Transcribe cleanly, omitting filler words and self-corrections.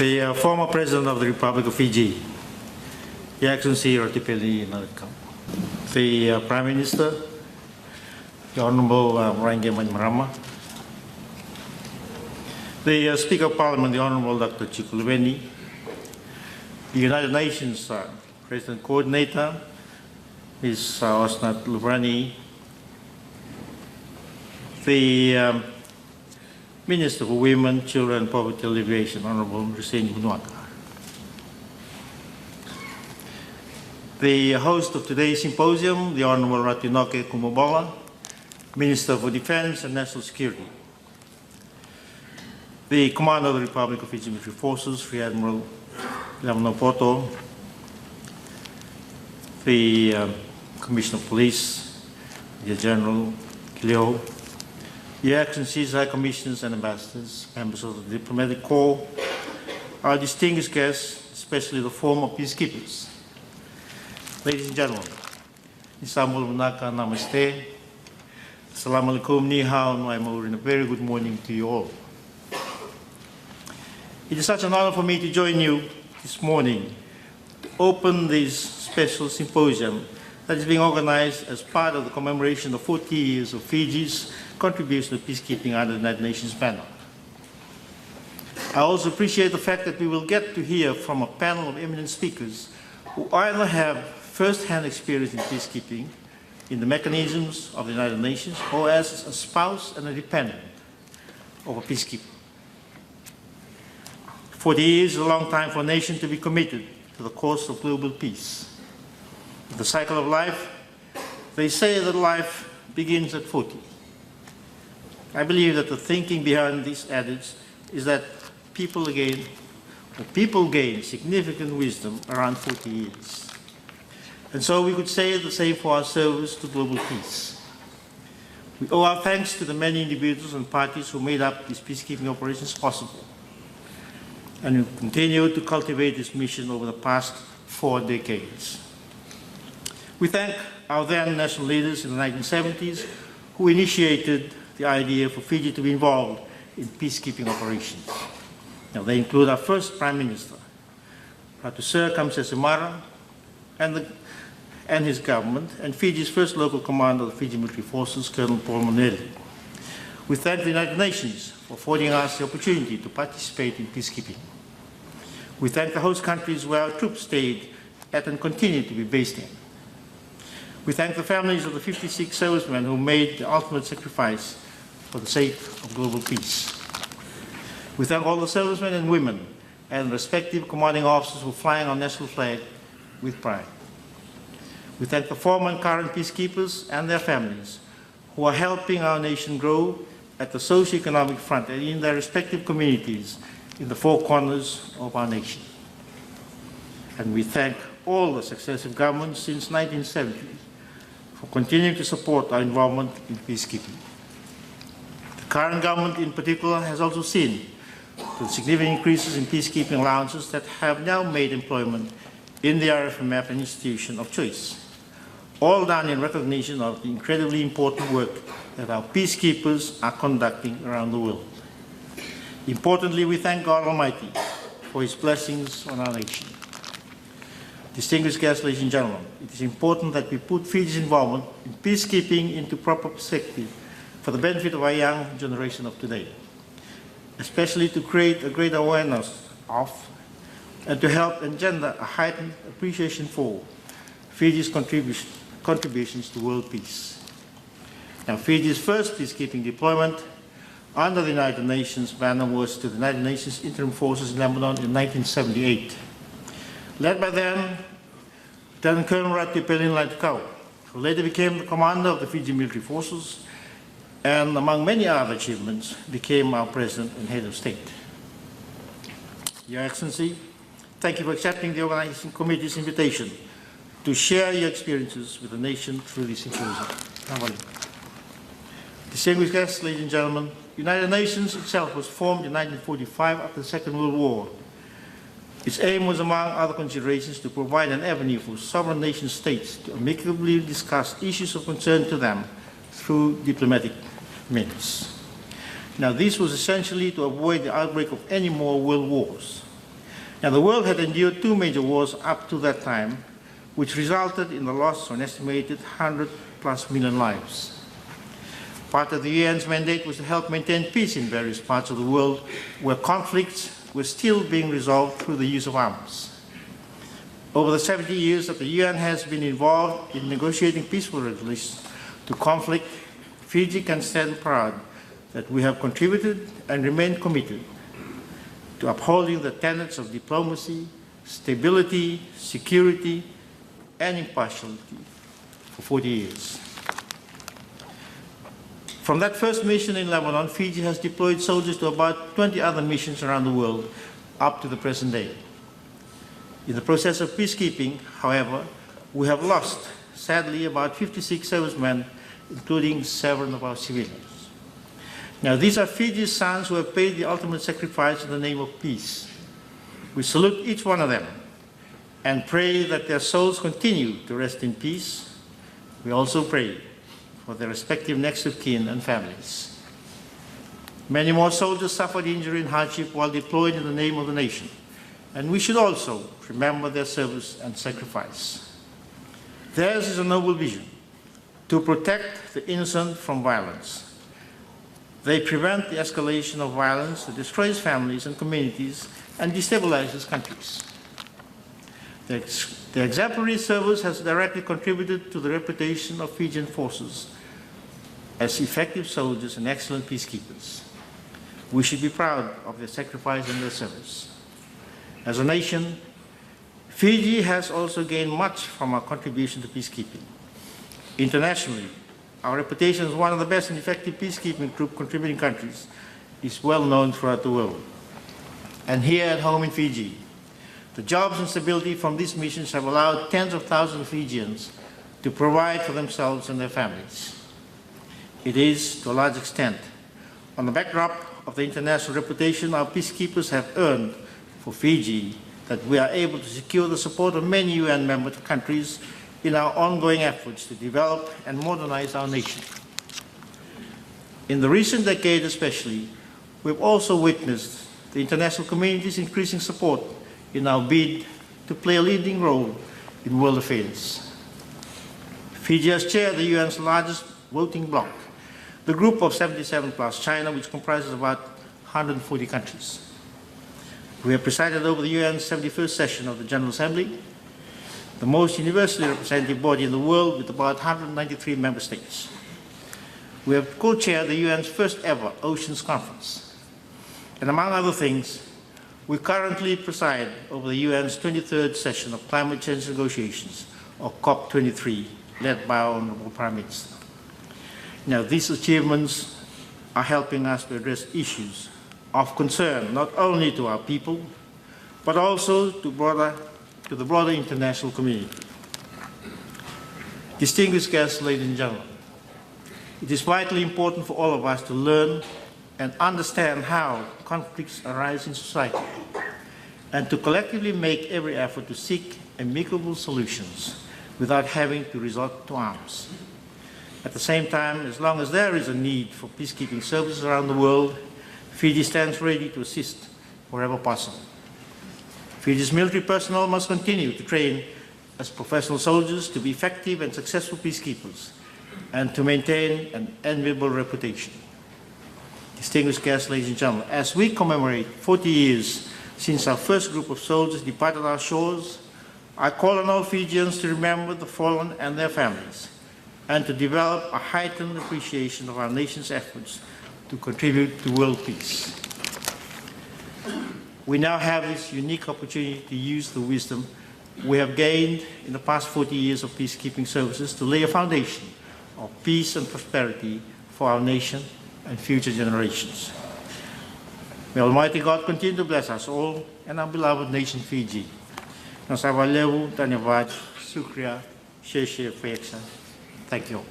the former President of the Republic of Fiji, Your Excellency Ret'd, the Prime Minister, the Honourable Marama, the Speaker of Parliament, the Honourable Dr. Chikulubeni, the United Nations President Coordinator, Ms. Osnat Lubrani, the Minister for Women, Children and Poverty Alleviation, Honourable Jioji Konusi Konrote. The host of today's symposium, the Honourable Ret'd, Minister for Defence and National Security. The Commander of the Republic of Fiji Military Forces, Rear Admiral Poto, the Commissioner of Police, the General Kileo, Your Excellencies, High Commissioners and Ambassadors, members of the Diplomatic Corps, our distinguished guests, especially the former peacekeepers. Ladies and gentlemen, Isambul Munaka Namaste, Assalamu alaikum, ni hao, and a very good morning to you all. It is such an honor for me to join you this morning to open this special symposium that is being organized as part of the commemoration of 40 years of Fiji's contribution to peacekeeping under the United Nations banner. I also appreciate the fact that we will get to hear from a panel of eminent speakers who either have first-hand experience in peacekeeping, in the mechanisms of the United Nations, or as a spouse and a dependent of a peacekeeper. 40 years is a long time for a nation to be committed to the cause of global peace. The cycle of life, they say that life begins at 40. I believe that the thinking behind this adage is that people gain significant wisdom around 40 years. And so we could say the same for our service to global peace. We owe our thanks to the many individuals and parties who made up these peacekeeping operations possible, and who continue to cultivate this mission over the past 4 decades. We thank our then national leaders in the 1970s who initiated the idea for Fiji to be involved in peacekeeping operations. Now, they include our first Prime Minister, Ratu Sir Kamsesemara, and his government, and Fiji's first local commander of the Fiji Military Forces, Colonel Paul Monelli. We thank the United Nations for affording us the opportunity to participate in peacekeeping. We thank the host countries where our troops stayed at and continue to be based in. We thank the families of the 56 servicemen who made the ultimate sacrifice for the sake of global peace. We thank all the servicemen and women and respective commanding officers who are flying our national flag with pride. We thank the former and current peacekeepers and their families who are helping our nation grow at the socio-economic front and in their respective communities in the 4 corners of our nation. And we thank all the successive governments since 1970 for continuing to support our involvement in peacekeeping. The current government in particular has also seen the significant increases in peacekeeping allowances that have now made employment in the RFMF an institution of choice, all done in recognition of the incredibly important work that our peacekeepers are conducting around the world. Importantly, we thank God Almighty for His blessings on our nation. Distinguished guests, ladies and gentlemen, it is important that we put Fiji's involvement in peacekeeping into proper perspective for the benefit of our young generation of today, especially to create a greater awareness of and to help engender a heightened appreciation for Fiji's contributions to world peace. Now, Fiji's first peacekeeping deployment under the United Nations banner was to the United Nations Interim Forces in Lebanon in 1978. Led by then Lieutenant Colonel Ret'd, who later became the commander of the Fiji Military Forces and, among many other achievements, became our President and Head of State. Your Excellency, thank you for accepting the Organizing Committee's invitation to share your experiences with the nation through this symposium. Distinguished guests, ladies and gentlemen, the United Nations itself was formed in 1945 after the Second World War. Its aim was, among other considerations, to provide an avenue for sovereign nation states to amicably discuss issues of concern to them through diplomatic means. Now, this was essentially to avoid the outbreak of any more world wars. Now, the world had endured 2 major wars up to that time, which resulted in the loss of an estimated 100+ million lives. Part of the UN's mandate was to help maintain peace in various parts of the world where conflicts were still being resolved through the use of arms. Over the 70 years that the UN has been involved in negotiating peaceful resolutions to conflict, Fiji can stand proud that we have contributed and remain committed to upholding the tenets of diplomacy, stability, security, and impartiality for 40 years. From that first mission in Lebanon, Fiji has deployed soldiers to about 20 other missions around the world up to the present day. In the process of peacekeeping, however, we have lost, sadly, about 56 servicemen, including 7 of our civilians. Now, these are Fiji's sons who have paid the ultimate sacrifice in the name of peace. We salute each one of them and pray that their souls continue to rest in peace. We also pray for their respective next of kin and families. Many more soldiers suffered injury and hardship while deployed in the name of the nation, and we should also remember their service and sacrifice. Theirs is a noble vision, to protect the innocent from violence. They prevent the escalation of violence that destroys families and communities and destabilizes countries. Their exemplary service has directly contributed to the reputation of Fijian forces as effective soldiers and excellent peacekeepers. We should be proud of their sacrifice and their service. As a nation, Fiji has also gained much from our contribution to peacekeeping. Internationally, our reputation as one of the best and effective peacekeeping group contributing countries is well known throughout the world. And here at home in Fiji, the jobs and stability from these missions have allowed tens of thousands of Fijians to provide for themselves and their families. It is, to a large extent, on the backdrop of the international reputation our peacekeepers have earned for Fiji that we are able to secure the support of many UN member countries in our ongoing efforts to develop and modernize our nation. In the recent decade especially, we've also witnessed the international community's increasing support in our bid to play a leading role in world affairs. Fiji has chaired the UN's largest voting bloc, the group of 77 plus China, which comprises about 140 countries. We have presided over the UN's 71st session of the General Assembly, the most universally representative body in the world with about 193 member states. We have co-chaired the UN's first ever Oceans Conference. And among other things, we currently preside over the UN's 23rd session of climate change negotiations, or COP23, led by our Honorable Prime Minister. Now, these achievements are helping us to address issues of concern not only to our people, but also to the broader international community. Distinguished guests, ladies and gentlemen, it is vitally important for all of us to learn and understand how conflicts arise in society, and to collectively make every effort to seek amicable solutions without having to resort to arms. At the same time, as long as there is a need for peacekeeping services around the world, Fiji stands ready to assist wherever possible. Fiji's military personnel must continue to train as professional soldiers to be effective and successful peacekeepers and to maintain an enviable reputation. Distinguished guests, ladies and gentlemen, as we commemorate 40 years since our first group of soldiers departed our shores, I call on all Fijians to remember the fallen and their families, and to develop a heightened appreciation of our nation's efforts to contribute to world peace. We now have this unique opportunity to use the wisdom we have gained in the past 40 years of peacekeeping services to lay a foundation of peace and prosperity for our nation and future generations. May Almighty God continue to bless us all and our beloved nation Fiji. Nasawalewu, Tanyavad, Sukriya, Sheshe, Feksa. Thank you.